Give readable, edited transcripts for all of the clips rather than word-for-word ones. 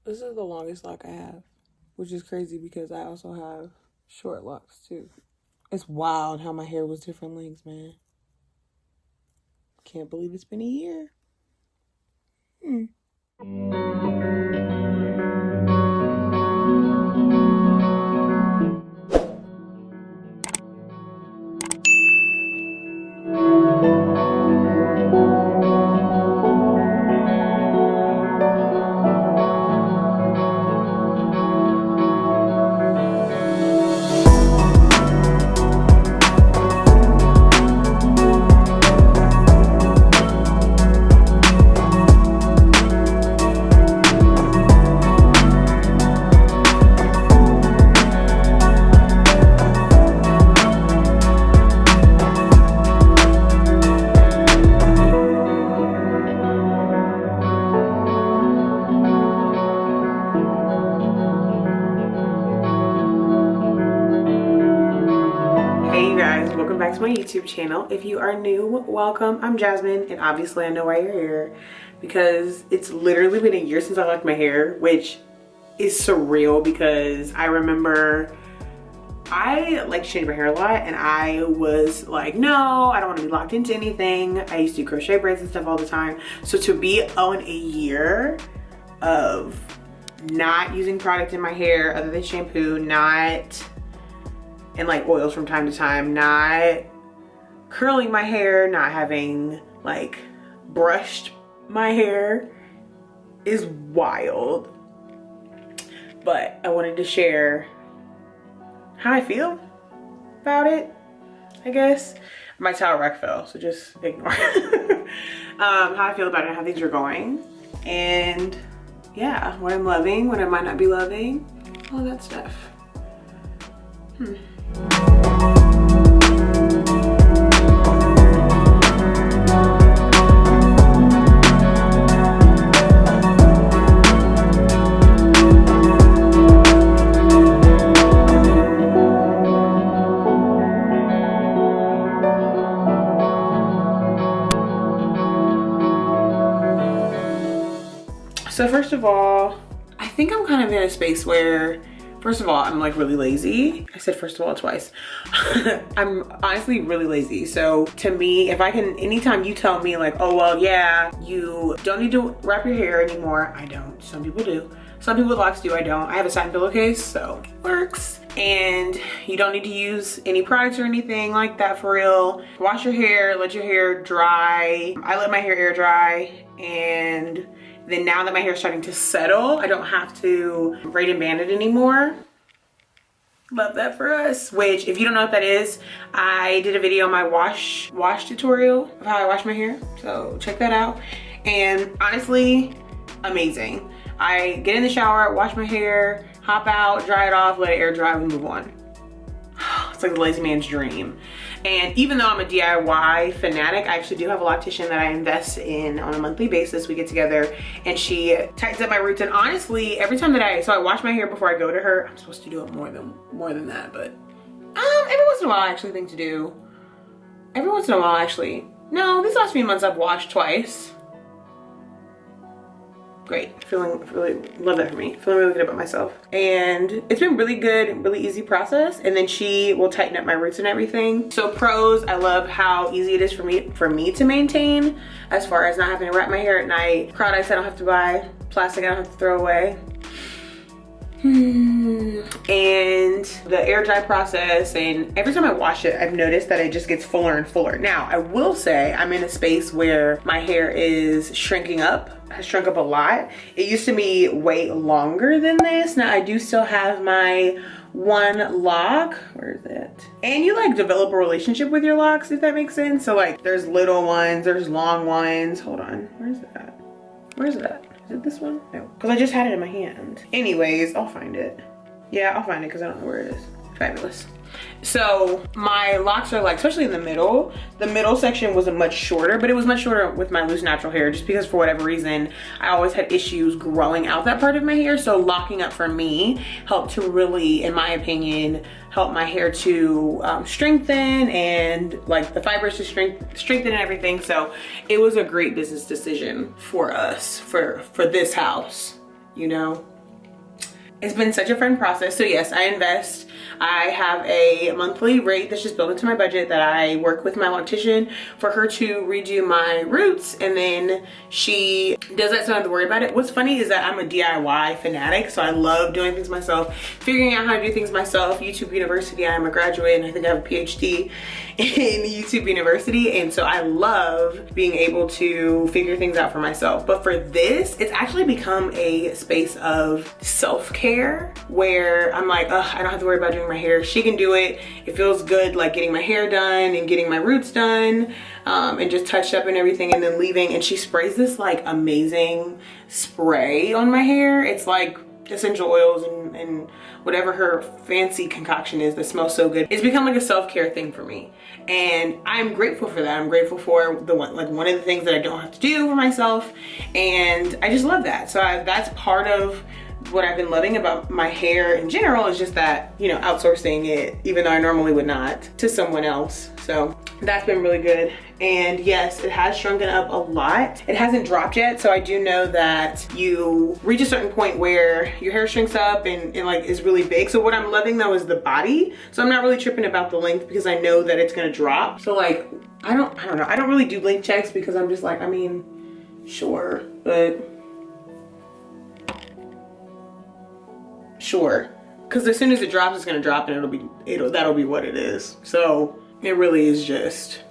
This is the longest lock I have, which is crazy because I also have short locks too. It's wild how my hair was different lengths, man. Can't believe it's been a year. Hey you guys, welcome back to my YouTube channel. If you are new, welcome. I'm Jasmine, and obviously I know why you're here because it's literally been a year since I locked my hair, which is surreal because I remember I like to change my hair a lot and I was like, no, I don't want to be locked into anything. I used to do crochet braids and stuff all the time. So to be on a year of not using product in my hair other than shampoo, and like oils from time to time, not curling my hair, not having like brushed my hair is wild. But I wanted to share how I feel about it, I guess. My towel rack fell, so just ignore it. How I feel about it, how things are going, and yeah, what I'm loving, what I might not be loving, all that stuff. So first of all, I think I'm kind of in a space where, first of all, I'm like really lazy. I said first of all twice. I'm honestly really lazy. So to me, if I can, anytime you tell me like, oh, well, yeah, you don't need to wrap your hair anymore. I don't, some people do. Some people with locks do, I don't. I have a satin pillowcase, so it works. And you don't need to use any products or anything like that for real. Wash your hair, let your hair dry. I let my hair air dry, and then now that my hair is starting to settle, I don't have to braid and band it anymore. Love that for us. Which, if you don't know what that is, I did a video on my wash tutorial of how I wash my hair. So check that out. And honestly, amazing. I get in the shower, wash my hair, hop out, dry it off, let it air dry, and move on. It's like the lazy man's dream. And even though I'm a DIY fanatic, I actually do have a loctician that I invest in on a monthly basis. We get together and she tightens up my roots. And honestly, every time that I wash my hair before I go to her. I'm supposed to do it more than that, but every once in a while I actually think to do. Every once in a while actually. No, these last few months I've washed twice. Great, feeling really, love that for me. Feeling really good about myself. And it's been really good, really easy process. And then she will tighten up my roots and everything. So pros, I love how easy it is for me to maintain as far as not having to wrap my hair at night. Products I don't have to buy, plastic I don't have to throw away. And the air dry process, and every time I wash it, I've noticed that it just gets fuller and fuller. Now, I will say I'm in a space where my hair is shrinking up, has shrunk up a lot. It used to be way longer than this. Now I do still have my one lock. Where is it? And you like develop a relationship with your locks, if that makes sense. So like there's little ones, there's long ones. Hold on, where's it at? Where's it at? Is it this one? No, because I just had it in my hand. Anyways, I'll find it. Yeah, I'll find it because I don't know where it is. Fabulous. So my locks are like, especially in the middle section was much shorter, but it was much shorter with my loose natural hair just because for whatever reason, I always had issues growing out that part of my hair. So locking up for me helped to really, in my opinion, help my hair to strengthen and like the fibers to strengthen and everything. So it was a great business decision for us, for this house, you know? It's been such a fun process. So yes, I invest. I have a monthly rate that's just built into my budget that I work with my loctician for her to redo my roots, and then she does that so I don't have to worry about it. What's funny is that I'm a DIY fanatic, so I love doing things myself, figuring out how to do things myself. YouTube University, I'm a graduate, and I think I have a PhD in YouTube University, and so I love being able to figure things out for myself. But for this, it's actually become a space of self-care where I'm like, ugh, I don't have to worry about doing my hair. She can do it. It feels good, like getting my hair done and getting my roots done, and just touched up and everything, and then leaving. And she sprays this like amazing spray on my hair. It's like essential oils and whatever her fancy concoction is that smells so good. It's become like a self-care thing for me, and I'm grateful for that. I'm grateful for one of the things that I don't have to do for myself, and I just love that. So that's part of what I've been loving about my hair in general, is just that, you know, outsourcing it, even though I normally would not, to someone else. So that's been really good. And yes, it has shrunken up a lot. It hasn't dropped yet, so I do know that you reach a certain point where your hair shrinks up and like is really big. So what I'm loving though is the body. So I'm not really tripping about the length because I know that it's gonna drop. So like, I don't know. I don't really do length checks because I'm just like, I mean, sure, but sure, because as soon as it drops, it's gonna drop, and that'll be what it is. So it really is just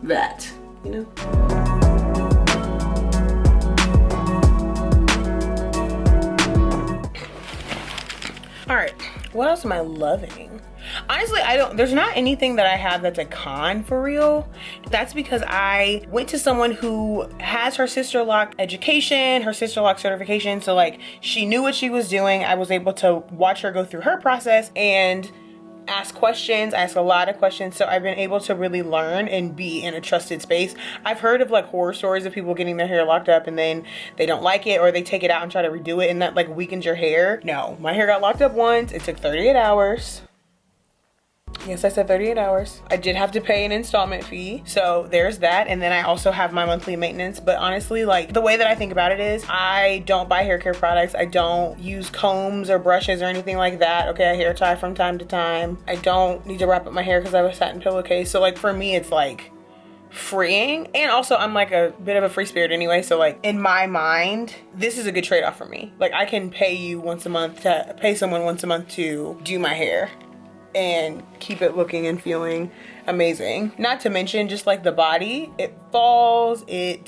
that, you know. All right, what else am I loving? Honestly, there's not anything that I have that's a con for real. That's because I went to someone who has her Sisterlock education, her Sisterlock certification. So like, she knew what she was doing. I was able to watch her go through her process and ask questions, ask a lot of questions. So I've been able to really learn and be in a trusted space. I've heard of like horror stories of people getting their hair locked up and then they don't like it, or they take it out and try to redo it, and that like weakens your hair. No, my hair got locked up once. It took 38 hours. Yes, I said 38 hours. I did have to pay an installment fee, so there's that. And then I also have my monthly maintenance. But honestly, like, the way that I think about it is, I don't buy hair care products. I don't use combs or brushes or anything like that. Okay, I hair tie from time to time. I don't need to wrap up my hair because I have a satin pillowcase. So like, for me, it's like freeing. And also, I'm like a bit of a free spirit anyway, so like, in my mind, this is a good trade-off for me. Like, I can pay you once a month to pay someone once a month to do my hair and keep it looking and feeling amazing. Not to mention just like the body, it falls, I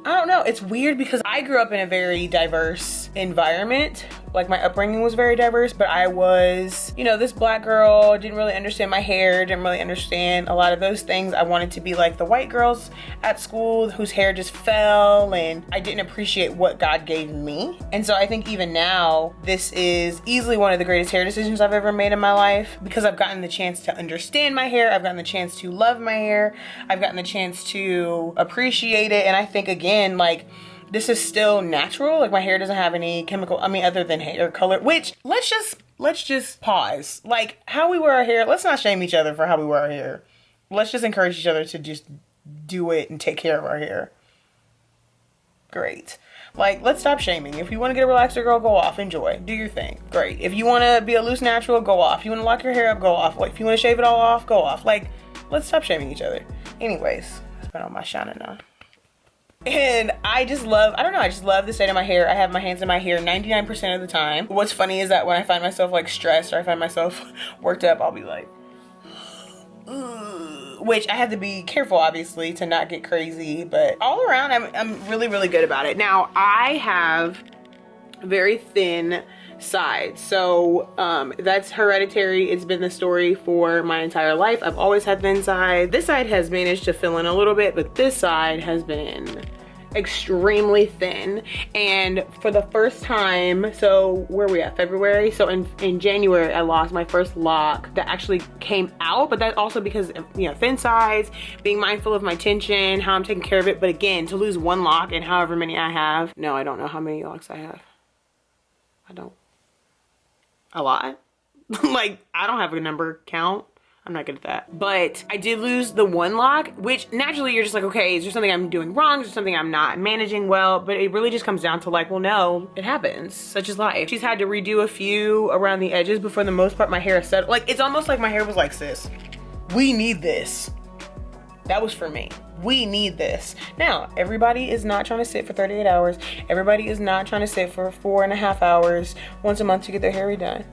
don't know, it's weird because I grew up in a very diverse environment. Like, my upbringing was very diverse, but I was, you know, this black girl, didn't really understand my hair, didn't really understand a lot of those things. I wanted to be like the white girls at school whose hair just fell, and I didn't appreciate what God gave me. And so I think even now, this is easily one of the greatest hair decisions I've ever made in my life, because I've gotten the chance to understand my hair, I've gotten the chance to love my hair, I've gotten the chance to appreciate it. And I think, again, like, this is still natural. Like, my hair doesn't have any chemical, I mean, other than hair color, which let's just pause. Like, how we wear our hair, let's not shame each other for how we wear our hair. Let's just encourage each other to just do it and take care of our hair. Great. Like, let's stop shaming. If you want to get a relaxer, girl, go off, enjoy, do your thing. Great. If you want to be a loose natural, go off. If you want to lock your hair up, go off. Like, if you want to shave it all off, go off. Like, let's stop shaming each other. Anyways, that's been on my shining on. And I just love, I just love the state of my hair. I have my hands in my hair 99% of the time. What's funny is that when I find myself like stressed or I find myself worked up, I'll be like, ugh, which I have to be careful, obviously, to not get crazy. But all around, I'm really, really good about it. Now, I have very thin sides, so that's hereditary. It's been the story for my entire life. I've always had thin sides. This side has managed to fill in a little bit, but this side has been extremely thin. And for the first time, so where are we at, February? So in January, I lost my first lock that actually came out, but that's also because of, you know, thin sides, being mindful of my tension, how I'm taking care of it. But again, to lose one lock and however many I have, no, I don't know how many locks I have. I don't. A lot. Like, I don't have a number count. I'm not good at that. But I did lose the one lock, which naturally you're just like, okay, is there something I'm doing wrong? Is there something I'm not managing well? But it really just comes down to like, well, no, it happens. Such is life. She's had to redo a few around the edges, but for the most part, my hair is settled. Like, it's almost like my hair was like, sis, we need this. That was for me. We need this. Now, everybody is not trying to sit for 38 hours. Everybody is not trying to sit for 4.5 hours once a month to get their hair redone.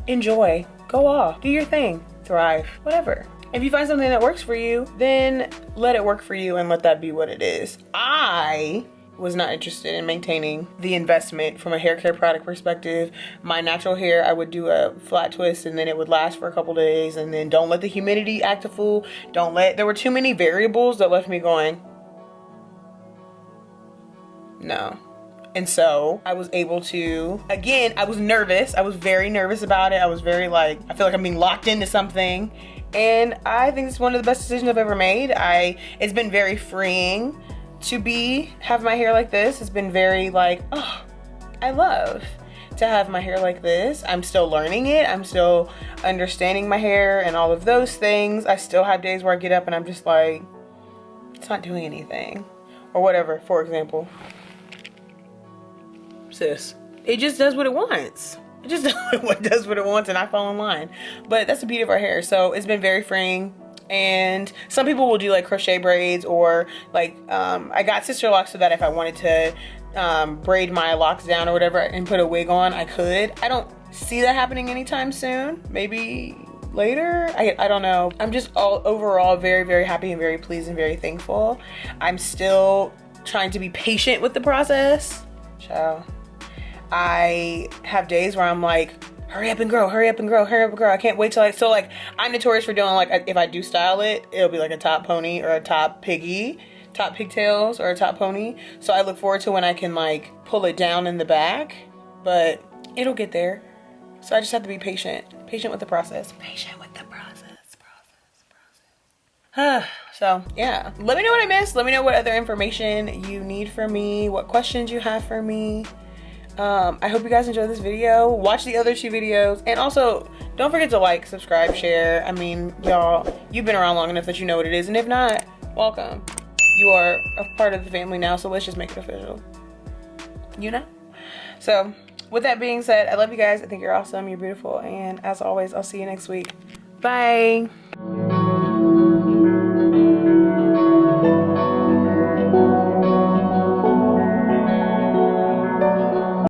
Enjoy, go off, do your thing, thrive, whatever. If you find something that works for you, then let it work for you and let that be what it is. I was not interested in maintaining the investment from a hair care product perspective. My natural hair, I would do a flat twist and then it would last for a couple days, and then don't let the humidity act a fool. There were too many variables that left me going, no. And so I was able to, again, I was nervous. I was very nervous about it. I was very like, I feel like I'm being locked into something. And I think it's one of the best decisions I've ever made. It's been very freeing to have my hair like this. It's been very like, oh, I love to have my hair like this. I'm still learning it. I'm still understanding my hair and all of those things. I still have days where I get up and I'm just like, it's not doing anything or whatever. For example, sis, it just does what it wants. It just does what it wants, and I fall in line. But that's the beauty of our hair. So it's been very freeing. And some people will do like crochet braids, or like I got Sisterlock so that if I wanted to braid my locks down or whatever and put a wig on, I could. I don't see that happening anytime soon. Maybe later. I don't know. I'm just overall very, very happy and very pleased and very thankful. I'm still trying to be patient with the process. Ciao. I have days where I'm like, hurry up and grow, hurry up and grow, hurry up and grow. I can't wait till I'm notorious for doing like, if I do style it, it'll be like a top pony or a top pigtails or a top pony. So I look forward to when I can like pull it down in the back, but it'll get there. So I just have to be patient with the process. Patient with the process. So yeah, let me know what I missed. Let me know what other information you need from me, what questions you have for me. I hope you guys enjoyed this video. Watch the other 2 videos, and also don't forget to like, subscribe, share. I mean, y'all, you've been around long enough that you know what it is, and if not, welcome. You are a part of the family now, so let's just make it official, you know? So with that being said, I love you guys. I think you're awesome, you're beautiful, and as always, I'll see you next week. Bye.